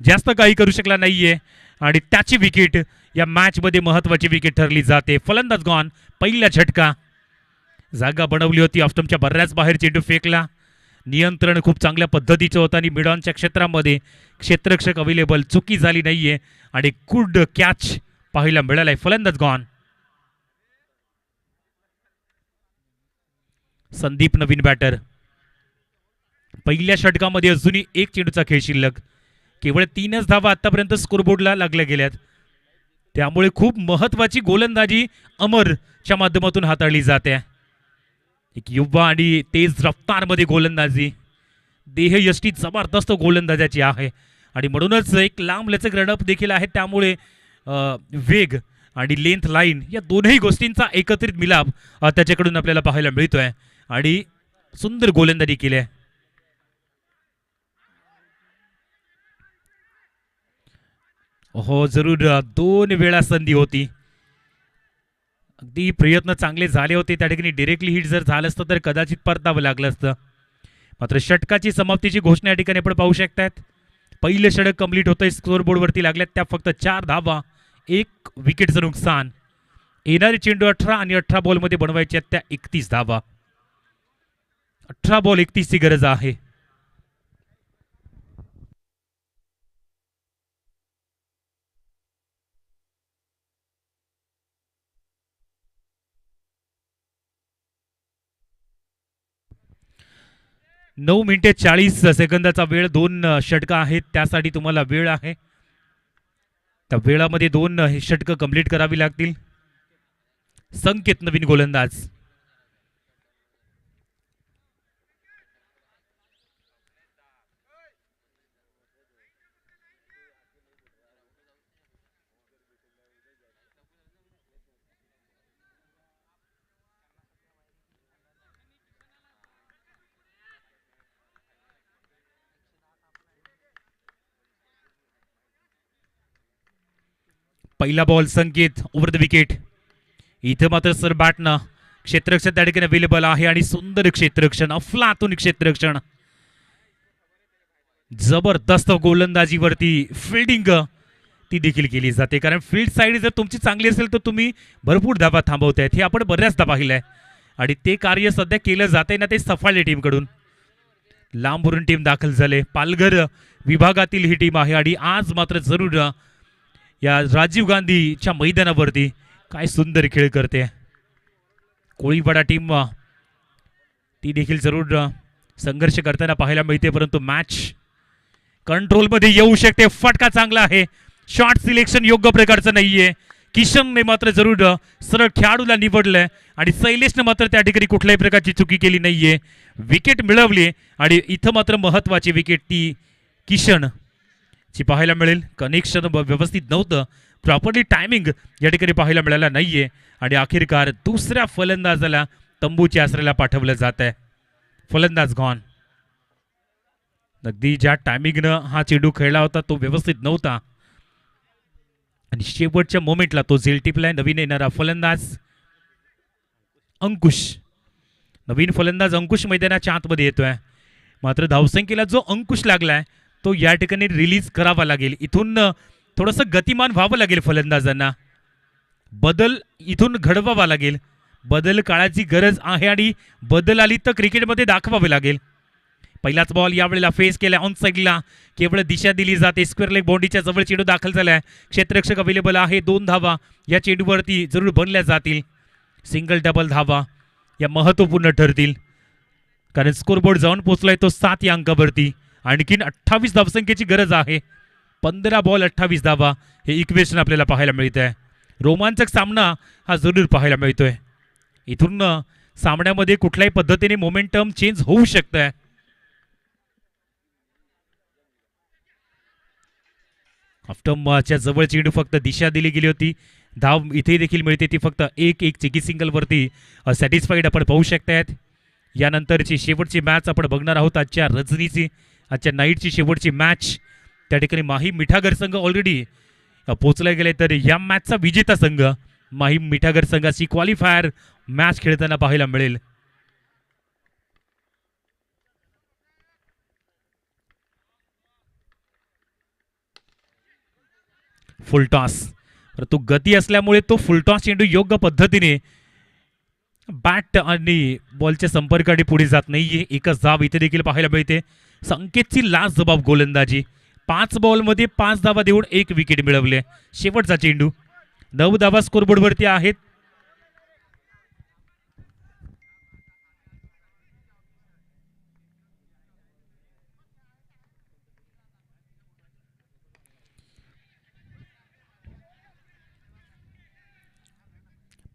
जास्त काही करू शकला नाहीये आणि त्याची विकेट या मॅच मध्ये महत्वाची विकेट ठरली जाते. फलंदाज गॉन. पहिला झटका. जागा बनवली होती, ऑफस्टंपच्या बऱ्याच बाहेर चेंडू फेकला. नियंत्रण खूप चांगल्या पद्धतीचं होतं आणि मिडॉनच्या क्षेत्रामध्ये क्षेत्ररक्षक अवेलेबल. चुकी झाली नाहीये आणि गुड कॅच पाहायला मिळालाय. फलंदाज गॉन. संदीप नवीन बॅटर. पहिल्या षटकामध्ये अजूनही एक चेंडूचा खेळ शिल्लक. केवळ 3च धावा आतापर्यंत स्कोरबोर्डला लागल्या गेल्यात, त्यामुळे खूप महत्वाची गोलंदाजी अमरच्या माध्यमातून हाताळली जाते. एक युवा आणि तेज रफ्तारमध्ये गोलंदाजी. देहयष्टी जबरदस्त गोलंदाजाची आहे आणि म्हणूनच एक लांब लचक रणप देखील आहे, त्यामुळे वेग आणि लेंथ लाईन या दोनही गोष्टींचा एकत्रित मिलाप त्याच्याकडून आपल्याला पाहायला मिळतोय आणि सुंदर गोलंदाजी केली आहे. हो जरूर 2 वेळा संधी होती. अगदी प्रयत्न चांगले झाले होते त्या ठिकाणी. डिरेक्टली हिट जर झालं असतं तर कदाचित परतावं लागलं असतं. मात्र षटकाची समाप्तीची घोषणा या ठिकाणी आपण पाहू शकतात. पहिलं षटक कंप्लीट होतंय. स्कोरबोर्डवरती लागल्यात त्या फक्त 4 धावा, 1 विकेटचं नुकसान. येणारे चेंडू 18 आणि 18 बॉलमध्ये बनवायच्या त्या 31 धावा. 18 बॉल 31 ची गरज आहे. नऊ मिनिटे 40 सेकंदाचा वेळ. 2 षटकं आहेत त्यासाठी तुम्हाला वेळ आहे. त्या वेळामध्ये 2 षटकं कंप्लीट करावी लागतील. संकेत नवीन गोलंदाज. पहिला ball Sanket over the wicket. इथं मात्र सर बॅटनं क्षेत्ररक्षण त्या ठिकाणी अवेलेबल आहे आणि सुंदर क्षेत्ररक्षण, अफलातून क्षेत्ररक्षण. जबरदस्त गोलंदाजीवरती फिल्डिंग ती देखील केली जाते. कारण फील्ड साईड जर तुमची चांगली असेल तर तुम्ही भरपूर धावा थांबवतायत हे आपण बऱ्याचदा पाहिलंय आणि ते कार्य सध्या केलं जाते ना ते सफाळे टीमकडून. लांबवरून टीम दाखल झाले. पालघर विभागातील ही टीम आहे आणि आज मात्र जरूर या राजीव गांधीच्या मैदानावरती काय सुंदर खेळ करते. कोळीवाडा टीम ती देखील जरूर संघर्ष करताना पाहायला मिळते परंतु मॅच कंट्रोलमध्ये येऊ शकते. फटका चांगला आहे. शॉट सिलेक्शन योग्य प्रकारचं नाहीये. किशनने मात्र जरूर सरळ खेळाडूला निवडलंय आणि शैलेशने मात्र त्या ठिकाणी कुठल्याही प्रकारची चुकी केली नाहीये. विकेट मिळवली आणि इथं मात्र महत्वाची विकेट ती किशन ची पाहायला मिळेल. कनेक्शन व्यवस्थित नव्हतं. प्रॉपरली टायमिंग या ठिकाणी पाहायला मिळाला नाहीये आणि अखेरकार दुसऱ्या फलंदाजाला तंबूच्या आसऱ्याला पाठवलं जात आहे. फलंदाज गॉन. अगदी ज्या टायमिंगनं हा चेंडू खेळला होता तो व्यवस्थित नव्हता आणि शेवटच्या मोमेंटला तो झेल टिपलाय. नवीन येणारा फलंदाज अंकुश. नवीन फलंदाज अंकुश मैदानाच्या आतमध्ये येतोय. मात्र धावसंख्येला जो अंकुश लागलाय तो या ठिकाणी रिलीज करावा लागेल. इथून थोडंसं गतिमान व्हावं लागेल. फलंदाजांना बदल इथून घडवावा लागेल. बदल काळाची गरज आहे आणि बदल आली तर क्रिकेटमध्ये दाखवावे लागेल. पहिलाच बॉल यावेळेला फेस केला ऑन साईडला. केवळ दिशा दिली जाते. स्क्वेअर लेग बाउंड्रीच्या जवळ चेंडू दाखल झालाय. क्षेत्ररक्षक अवेलेबल आहे. 2 धावा या चेंडूवरती जरूर बनल्या जातील. सिंगल डबल धावा या महत्त्वपूर्ण ठरतील कारण स्कोरबोर्ड जाऊन पोहोचलाय तो 7 या अंकावरती. आणखीन 28 धावसंख्येची गरज आहे. 15 बॉल 28 धावा हे इक्वेशन आपल्याला पाहायला मिळत आहे. रोमांचक सामना हा जरूर पाहायला मिळतोय. इथून सामन्यामध्ये कुठल्याही पद्धतीने मोमेंटम चेंज होऊ शकतंय. ऑफ्टमच्या जवळ चेंडू फक्त दिशा दिली गेली होती. धाव इथे देखील मिळते ती फक्त 1-1 चिकी सिंगलवरती सॅटिस्फाईड आपण पाहू शकतायत. यानंतरची शेवटची मॅच आपण बघणार आहोत. आजच्या रजनीची आजच्या नाईटची शेवटची मॅच त्या ठिकाणी माहीम मिठागर संघ ऑलरेडी पोहोचला गेले तर या मॅचचा विजेता संघ माहीम मिठागर संघाची क्वालिफायर मॅच खेळताना पाहायला मिळेल. फुलटॉस. तो गती असल्यामुळे तो फुलटॉस चेंडू योग्य पद्धतीने बॅट आणि बॉलच्या संपर्काने पुढे जात नाहीये. एकच धाव इथे देखील पाहायला मिळते. संकेतची लास्ट जबाब गोलंदाजी. 5 बॉलमध्ये 5 धावा देऊन 1 विकेट मिळवले. शेवटचा चेंडू. 9 धावा स्कोरबोर्डवरती आहेत.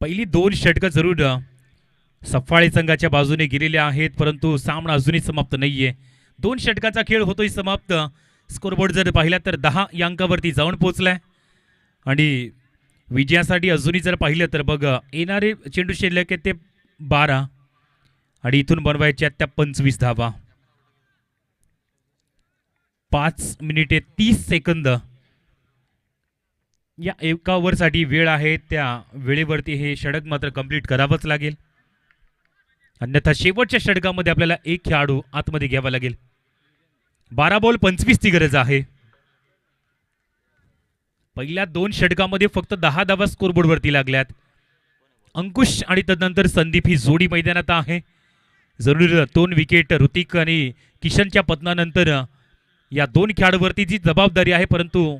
पहिली 2 षटकं जरूर सफाळे संघाच्या बाजूने गेलेले आहेत परंतु सामना अजूनही समाप्त नाहीये. 2 षटकाचा खेळ होतोय समाप्त. स्कोरबोर्ड जर पाहिला तर 10 या अंकावरती जाऊन पोहोचलाय आणि विजयासाठी अजूनही जर पाहिलं तर बघ येणारे चेंडू शिल्लक आहे ते 12 आणि इथून बनवायच्या त्या 25 धावा. 5 मिनिटे 30 सेकंद या एका ओव्हरसाठी वेळ आहे. त्या वेळेवरती हे षटक मात्र कंप्लीट करावंच लागेल, अन्यथा शेवटच्या षटकामध्ये आपल्याला एक खेळाडू आतमध्ये घ्यावा लागेल. 12 बॉल 25 ची गरज आहे. पहिल्या 2 षटकामध्ये फक्त 10 धावा स्कोरबोर्डवरती लागल्यात. अंकुश आणि तदनंतर संदीप ही जोडी मैदानात आहे. जरूर 2 विकेट ऋतिक आणि किशनच्या पतनानंतर या 2 खेळाडूवरती जी जबाबदारी आहे, परंतु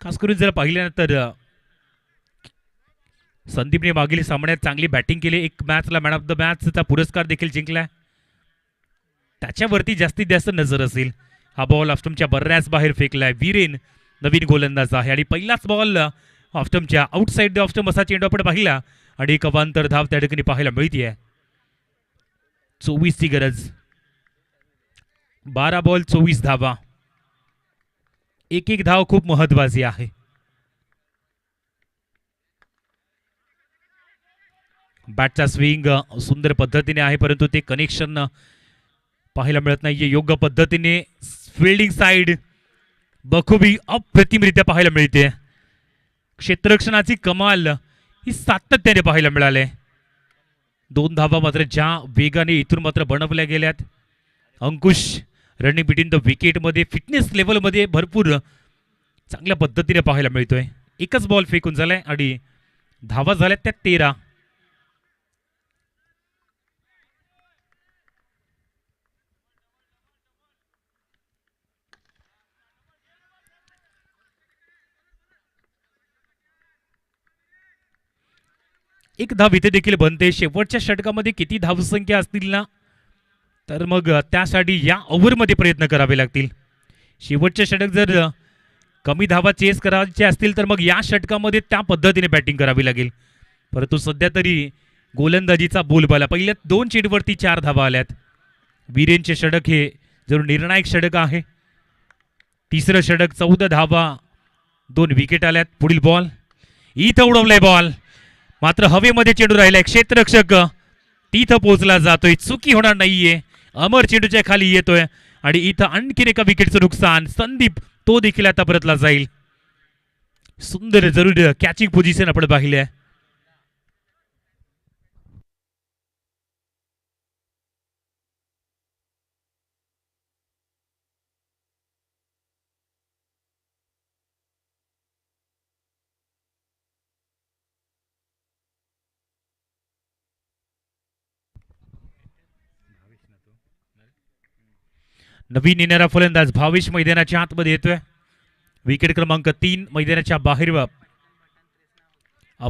खास करून जर पाहिल्यानंतर संदीपने मागील सामन्यात चांगली बॅटिंग केली. एक मॅचला मॅन ऑफ द मॅचचा पुरस्कार देखील जिंकलाय. त्याच्यावरती जास्तीत जास्त नजर असेल. हा बॉल ऑफस्टम्पच्या बऱ्याच बाहेर फेकलाय. वीरेन नवीन गोलंदाज आहे आणि पहिलाच बॉल ऑफस्टम्पच्या आउटसाइड द ऑफस्टम्प असा चेंडू आपण पाहिला आणि एक अवांतर धाव त्या ठिकाणी पाहायला मिळते. 24 ची गरज. 12 बॉल 24 धावा. एक धाव खूप महत्वाची आहे. बॅटचा स्विंग सुंदर पद्धतीने आहे, परंतु ते कनेक्शन पाहायला मिळत नाहीये योग्य पद्धतीने. फिल्डिंग साइड बखूबी अप्रतिमरित्या पाहायला मिळते. क्षेत्ररक्षणाची कमाल ही सातत्याने पाहायला मिळाले. 2 धावा मात्र ज्या वेगाने इथून मात्र बनवल्या गेल्यात. अंकुश रनिंग बिटवीन द विकेट मध्ये फिटनेस लेवल मध्ये भरपूर चांगल्या पद्धतीने पाहायला मिळतोय. एकच बॉल फेकून झालाय आणि धावा झाल्यात त्या 13. एक धाव इथे देखील बनते. शेवटच्या षटकामध्ये किती धावसंख्या असतील ना, तर मग त्यासाठी या ओव्हरमध्ये प्रयत्न करावे लागतील. शेवटचे षटक जर कमी धावा चेस करायचे असतील तर मग या षटकामध्ये त्या पद्धतीने बॅटिंग करावी लागेल. परंतु सध्या तरी गोलंदाजीचा बोलबाला. पहिल्या 2 चेंडूवरती 4 धावा आल्यात. वीरेनचे षटक हे जरूर निर्णायक षटक आहे. तिसरं षटक 14 धावा 2 विकेट आल्यात. पुढील बॉल इथं उडवलाय बॉल, मात्र हवेमध्ये चेंडू राहिलाय. क्षेत्ररक्षक तिथं पोहोचला जातोय. चुकी होणार नाहीये. अमर चेंडूच्या खाली येतोय आणि इथं आणखीन एका विकेटचं नुकसान. संदीप तो देखील आता परतला जाईल. सुंदर जरूर कॅचिंग पोझिशन आपण पाहिली आहे. नवीन येणारा फलंदाज भावेश मैदानाच्या आतमध्ये येतोय. विकेट क्रमांक 3 मैदानाच्या बाहेर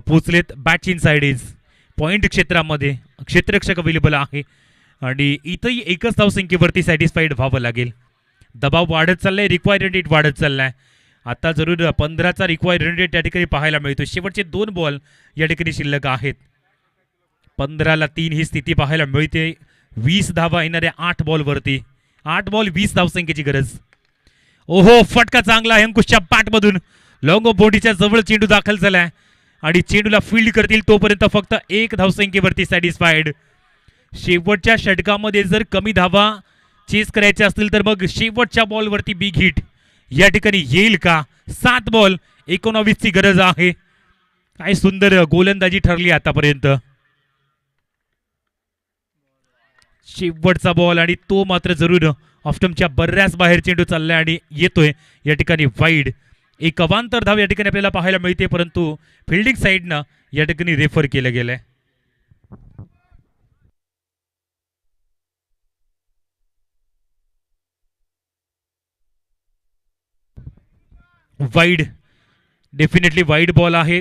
पोचलेत. Bat inside is point क्षेत्रामध्ये क्षेत्ररक्षक अवेलेबल आहे आणि इथंही एकच धावसंख्येवरती सॅटिस्फाईड व्हावं लागेल. दबाव वाढत चाललाय. रिक्वायर्ड रेट वाढत चाललाय. आता जरूर 15चा रिक्वायर्ड रेट या ठिकाणी पाहायला मिळतो. शेवटचे 2 बॉल या ठिकाणी शिल्लक आहेत. 15ला 3 ही स्थिती पाहायला मिळते. 20 धावा येणाऱ्या 8 बॉलवरती. 8 बॉल 20 धावसंख्येची गरज. ओहो, फटका चांगला आहे अंकुशच्या बॅटमधून. लॉंग बॉडीच्या जवळ चेंडू दाखल झालाय आणि चेंडूला फील्ड करतील तोपर्यंत फक्त 1 धावसंख्येवरती सॅटिस्फाईड. शेवटच्या षटकामध्ये जर कमी धावा चेस करायच्या असतील तर मग शेवटच्या बॉलवरती बिग हिट या ठिकाणी येईल का? 7 बॉल 19 ची गरज आहे. काय सुंदर गोलंदाजी ठरली आतापर्यंत. शेवटचा बॉल आणि तो मात्र जरूर ऑफस्टम्पच्या बऱ्याच बाहेर चेंडू चाललाय आणि येतोय या ठिकाणी वाईड. एक अवांतर धाव या ठिकाणी आपल्याला पाहायला मिळते, परंतु फिल्डिंग साइडनं या ठिकाणी रेफर केलं गेलंय. वाईड, डेफिनेटली वाईड बॉल आहे.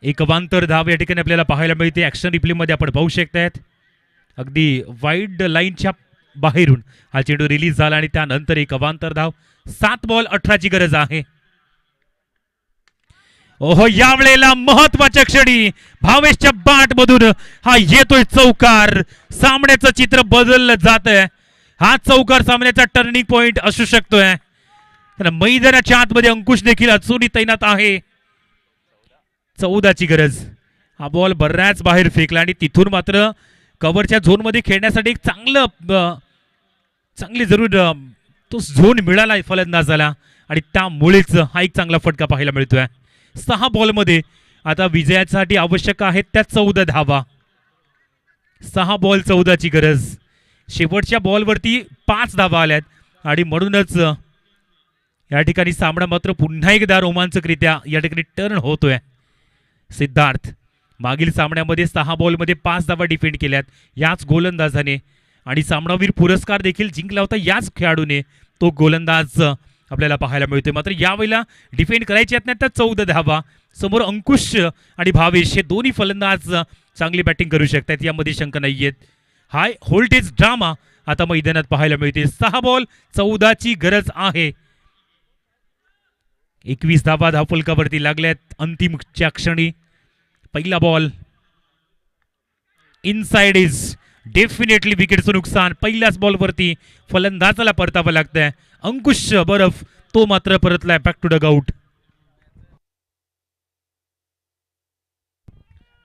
एक अवांतर धाव या ठिकाणी आपल्याला पाहायला मिळते. ऍक्शन रिप्ले मध्ये आपण पाहू शकतायत. अगदी वाईड लाईनच्या बाहेरून हा चेंडू रिलीज झाला आणि त्यानंतर एक अवांतर धाव. 7 बॉल 18 ची गरज आहे. ओहो, यावेळेला महत्वाच्या क्षणी भावेशच्या बॅट मधून हा येतोय चौकार. सामन्याचं चित्र बदललं जात आहे. हा चौकार सामन्याचा टर्निंग पॉइंट असू शकतोय. मैदानाच्या आतमध्ये अंकुश देखील अजूनही तैनात आहे. 14ची गरज. हा बॉल बऱ्याच बाहेर फेकला आणि तिथून मात्र कव्हरच्या झोनमध्ये खेळण्यासाठी एक चांगली जरूर तो झोन मिळाला फलंदाजाला आणि त्यामुळेच हा एक चांगला फटका पाहायला मिळतोय. 6 बॉलमध्ये आता विजयासाठी आवश्यक आहेत त्या 14 धावा. 6 बॉल 14ची गरज. शेवटच्या बॉलवरती 5 धावा आल्यात आणि म्हणूनच या ठिकाणी सामना मात्र पुन्हा एकदा रोमांचकरित्या या ठिकाणी टर्न होतोय. सिद्धार्थ मागील सामन्यामध्ये 6 बॉलमध्ये 5 धावा डिफेंड केल्यात याच गोलंदाजाने आणि सामनावीर पुरस्कार देखील जिंकला होता याच खेळाडूने. तो गोलंदाज आपल्याला पाहायला मिळतोय. मात्र यावेळेला डिफेंड करायचे आहेत त्या 14 धावा. समोर अंकुश आणि भावेश हे दोन्ही फलंदाज चांगली बॅटिंग करू शकतात यामध्ये शंका नाहीयेत. हाय व्होल्टेज ड्रामा आता मैदानात पाहायला मिळते. 6 बॉल 14ची गरज आहे. 21 धावा धावफलकावरती लागल्यात अंतिमच्या क्षणी. पहिला बॉल इनसाइड इज डेफिनेटली विकेटचं नुकसान. पहिल्याच बॉलवरती फलंदाजाला परतावं लागतंय. अंकुश बरफ तो मात्र परतलाय बॅक टू डग आउट.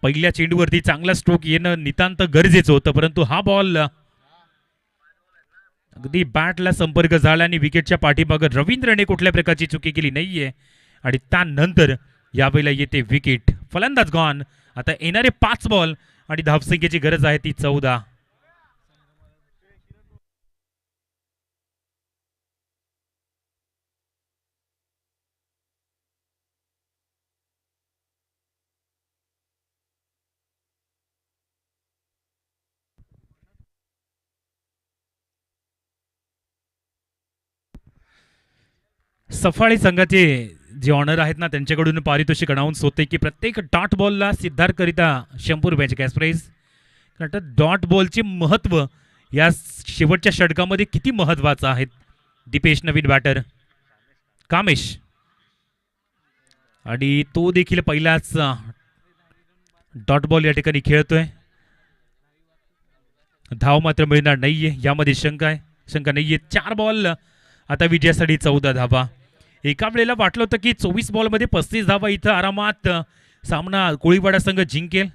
पहिल्या चेंडूवरती चांगला स्ट्रोक येणं नितांत गरजेचं होतं परंतु हा बॉल अगदी बॅटला संपर्क झाला आणि विकेटच्या पाठीमागे रवींद्रने कुठल्या प्रकारची चुकी केली नाहीये आणि त्यानंतर यावेळेला येते विकेट. फलंदाज गॉन. आता येणारे 5 बॉल आणि धावसंख्येची गरज आहे ती 14. सफाळी संघाचे जे ऑनर आहेत ना त्यांच्याकडून पारितोषिक अनाऊन्स होते की प्रत्येक डॉट बॉलला सिद्धार्थकरिता 100 रुपयाचे कॅश प्राईज. कारण डॉट बॉलचे महत्त्व या शेवटच्या षटकामध्ये किती महत्त्वाचं आहे. दीपेश नवीन बॅटर कामेश आणि तो देखील पहिलाच डॉट बॉल या ठिकाणी खेळतोय. धाव मात्र मिळणार नाहीये यामध्ये शंका नाहीये. 4 बॉल आता विजयासाठी 14 धावा. एका वेळेला वाटलं होतं की 24 बॉलमध्ये 35 धावा इथं आरामात सामना कोळीवाडा संघ जिंकेल.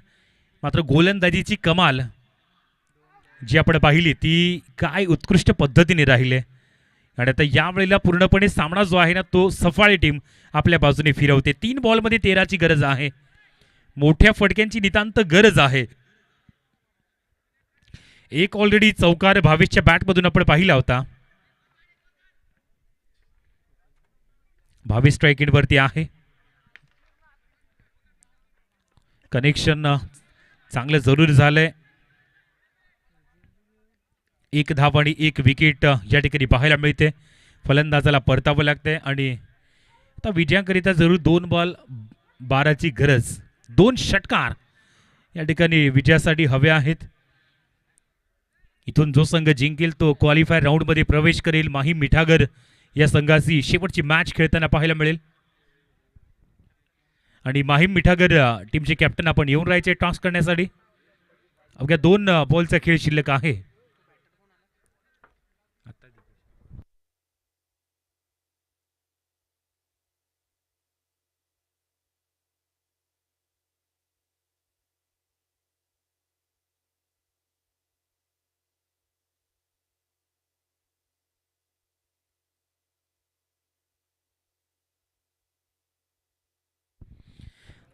मात्र गोलंदाजीची कमाल जी आपण पाहिली ती काय उत्कृष्ट पद्धतीने राहिले आणि आता यावेळेला पूर्णपणे सामना जो आहे ना तो सफाळी टीम आपल्या बाजूने फिरवते. 3 बॉलमध्ये 13ची गरज आहे. मोठ्या फटक्यांची नितांत गरज आहे. एक ऑलरेडी चौकार भावेशच्या बॅटमधून आपण पाहिला होता. भावेश स्ट्राईक वरती आहे. कनेक्शन चांगलं जरूर झालंय. 1 धाव आणि 1 विकेट या ठिकाणी पाहायला मिळते. फलंदाजाला परतावं लागतंय आणि आता विजयाकरिता जरूर 2 बॉल 12ची गरज. 2 षटकार या ठिकाणी विजयासाठी हवे आहेत. इथून जो संघ जिंकेल तो क्वालिफायर राऊंडमध्ये प्रवेश करेल. माहीम मिठागर या संघाची शेवटची मॅच खेळताना पाहायला मिळेल आणि माहीम मिठागर टीमचे कॅप्टन आपण येऊन राहायचे टॉस करण्यासाठी. अवघ्या 2 बॉलचा खेळ शिल्लक आहे.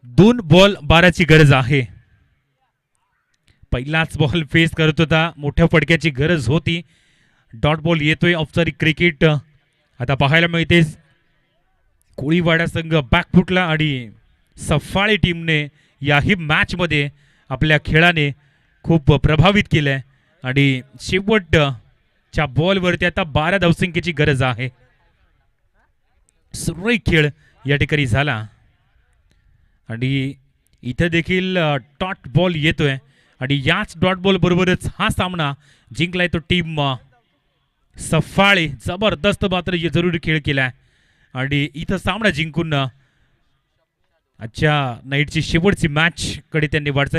दोन बॉल 12ची गरज आहे. पहिलाच बॉल फेस करत होता. मोठ्या फटक्याची गरज होती. डॉट बॉल येतोय. औपचारिक क्रिकेट आता पाहायला मिळते. कोळीवाडा संघ बॅकफुटला आणि सफाळी टीमने याही मॅचमध्ये आपल्या खेळाने खूप प्रभावित केलंय आणि शेवटच्या बॉलवरती आता 12 धावसंख्येची गरज आहे. सुरेख खेळ या ठिकाणी झाला आणि इथे देखील डॉट बॉल येतोय आणि याच डॉट बॉल बरोबरच हा सामना जिंकलाय तो टीम सफाळे. जबरदस्त मात्र जरूर खेळ केलाय आणि इथं सामना जिंकून आजच्या नाईटची शेवटची मॅच कडे त्यांनी वाटचाल